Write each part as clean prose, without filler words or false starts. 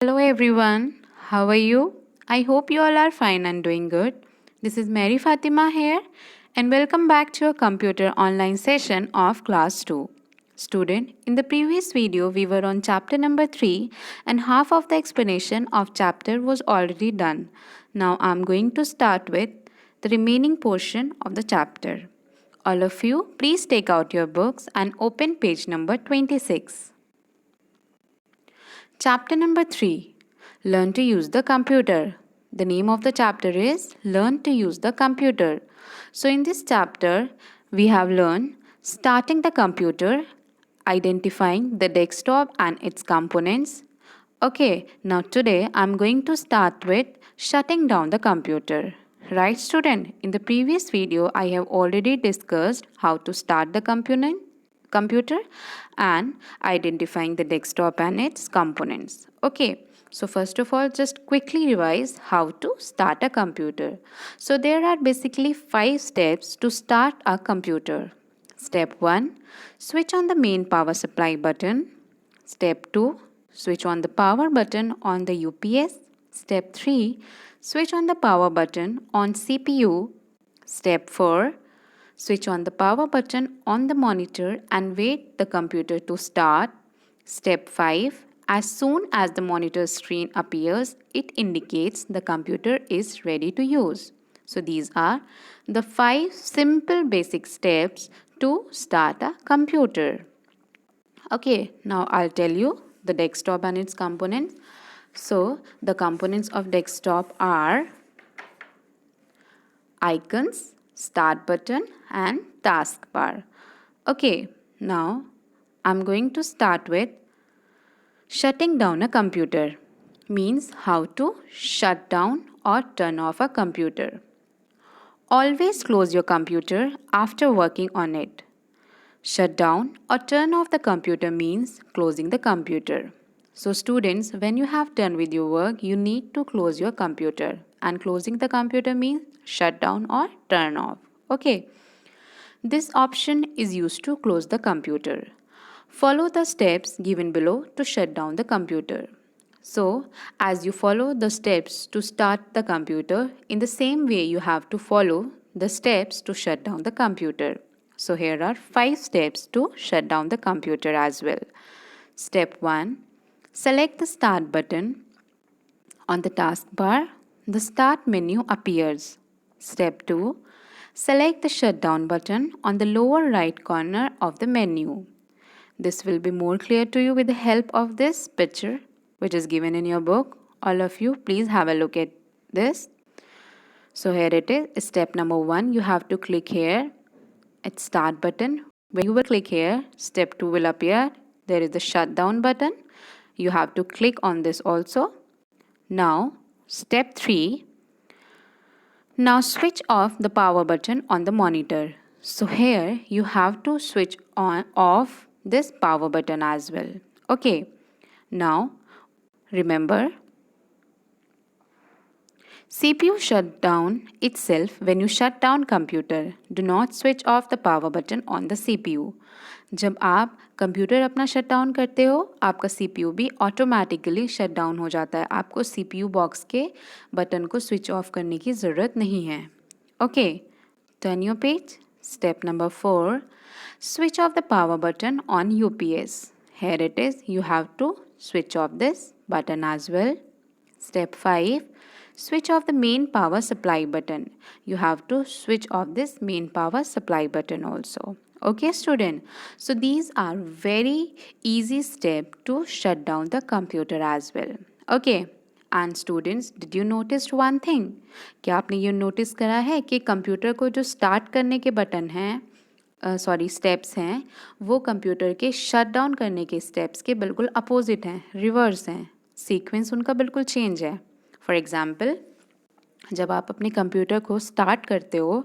Hello everyone, how are you? I hope you all are fine and doing good. This is Mary Fatima here, and welcome back to a computer online session of class 2. Student, in the previous video we were on chapter number 3 and half of the explanation of chapter was already done. Now I am going to start with the remaining portion of the chapter. All of you, please take out your books and open page number 26. Chapter number 3, Learn to use the computer. The name of the chapter is Learn to use the computer. So in this chapter, we have learned starting the computer, identifying the desktop and its components. Okay, now today I'm going to start with shutting down the computer. Right student, in the previous video I have already discussed how to start the computer and identifying the desktop and its components. Okay, so first of all, just quickly revise how to start a computer. So there are basically 5 steps to start a computer. Step 1, switch on the main power supply button. Step 2, switch on the power button on the UPS. Step 3, switch on the power button on CPU. Step 4, switch on the power button on the monitor and wait the computer to start. Step 5, as soon as the monitor screen appears, it indicates the computer is ready to use. So these are the 5 simple basic steps to start a computer. Okay, now I'll tell you the desktop and its components. So the components of desktop are icons, start button and taskbar. Okay, now I'm going to start with shutting down a computer. Means how to shut down or turn off a computer. Always close your computer after working on it. Shut down or turn off the computer means closing the computer. So students, when you have done with your work, you need to close your computer. And closing the computer means shut down or turn off. Okay. This option is used to close the computer. Follow the steps given below to shut down the computer. So, as you follow the steps to start the computer, in the same way you have to follow the steps to shut down the computer. So, here are 5 steps to shut down the computer as well. Step 1, select the start button. On the taskbar, the start menu appears. Step 2, select the shutdown button on the lower right corner of the menu. This will be more clear to you with the help of this picture which is given in your book. All of you, please have a look at this. So here it is. Step number 1, you have to click here at start button. When you will click here, step 2 will appear. There is the shutdown button. You have to click on this also. Now, step 3. Now switch off the power button on the monitor. So here you have to switch on off this power button as well. Okay. Now remember, CPU shut down itself when you shut down computer. Do not switch off the power button on the CPU. जब आप computer अपना shut down करते हो, आपका CPU भी automatically shut down हो जाता है. आपको CPU बॉक्स के बटन को स्विच ऑफ करने की ज़रूरत नहीं है. Okay, turn your page. Step number 4, switch off the power button on UPS. Here it is, you have to switch off this button as well. Step 5, switch off the main power supply button. You have to switch off this main power supply button also. Okay student, so these are very easy steps to shut down the computer as well. Okay, and students, did you notice one thing? क्या आपने ये notice करा है कि computer को जो start करने के बटन हैं स्टेप्स हैं, वो कंप्यूटर के शट डाउन करने के स्टेप्स के बिल्कुल अपोजिट हैं, रिवर्स हैं. सीक्वेंस उनका बिल्कुल चेंज है. फॉर एग्ज़ाम्पल, जब आप अपने कंप्यूटर को स्टार्ट करते हो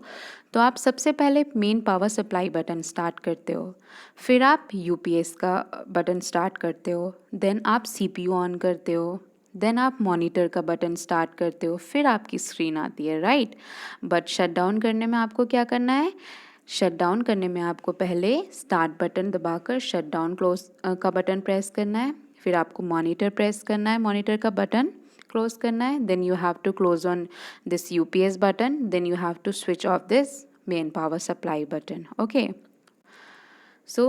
तो आप सबसे पहले main power supply button start करते हो, फिर आप यूपीएस का बटन स्टार्ट करते हो, देन आप सीपीयू ऑन करते हो, देन आप मॉनिटर का बटन स्टार्ट करते हो, फिर आपकी स्क्रीन आती है, राइट. बट शट डाउन करने में आपको क्या करना है? शट डाउन करने में आपको पहले स्टार्ट बटन दबाकर शट डाउन क्लोज का बटन प्रेस करना है, फिर आपको मॉनिटर प्रेस करना है, मॉनिटर का बटन क्लोज करना है, then you have to close on this UPS button, then you have to switch off this main power supply button. Okay, so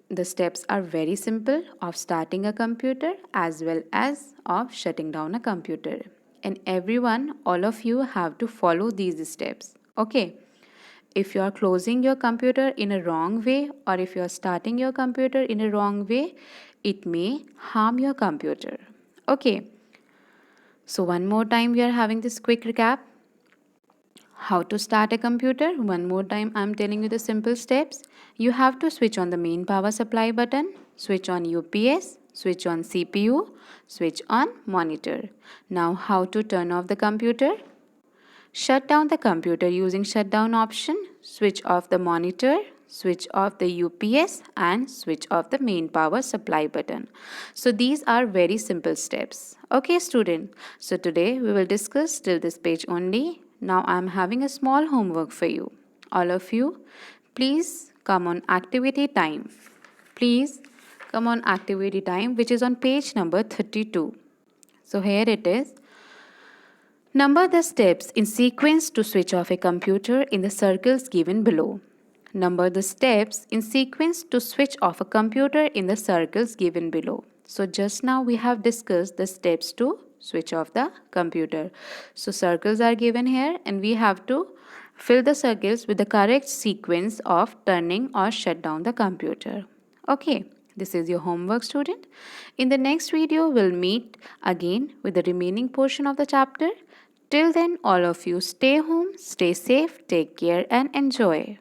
the steps are very simple of starting a computer as well as of shutting down a computer, and everyone, all of you have to follow these steps. Okay, if you are closing your computer in a wrong way or if you are starting your computer in a wrong way, it may harm your computer. Okay, so one more time we are having this quick recap. How to start a computer? One more time I'm telling you the simple steps. You have to switch on the main power supply button, switch on UPS, switch on CPU, switch on monitor. Now how to turn off the computer? Shut down the computer using shutdown option, switch off the monitor, switch off the UPS and switch off the main power supply button. So these are very simple steps. Okay student, so today we will discuss till this page only. Now I am having a small homework for you. All of you, please come on activity time. Please come on activity time, which is on page number 32. So here it is. Number the steps in sequence to switch off a computer in the circles given below. Number the steps in sequence to switch off a computer in the circles given below. So just now we have discussed the steps to switch off the computer. So circles are given here and we have to fill the circles with the correct sequence of turning or shut down the computer. Okay, this is your homework student. In the next video, we'll meet again with the remaining portion of the chapter. Till then, all of you stay home, stay safe, take care and enjoy.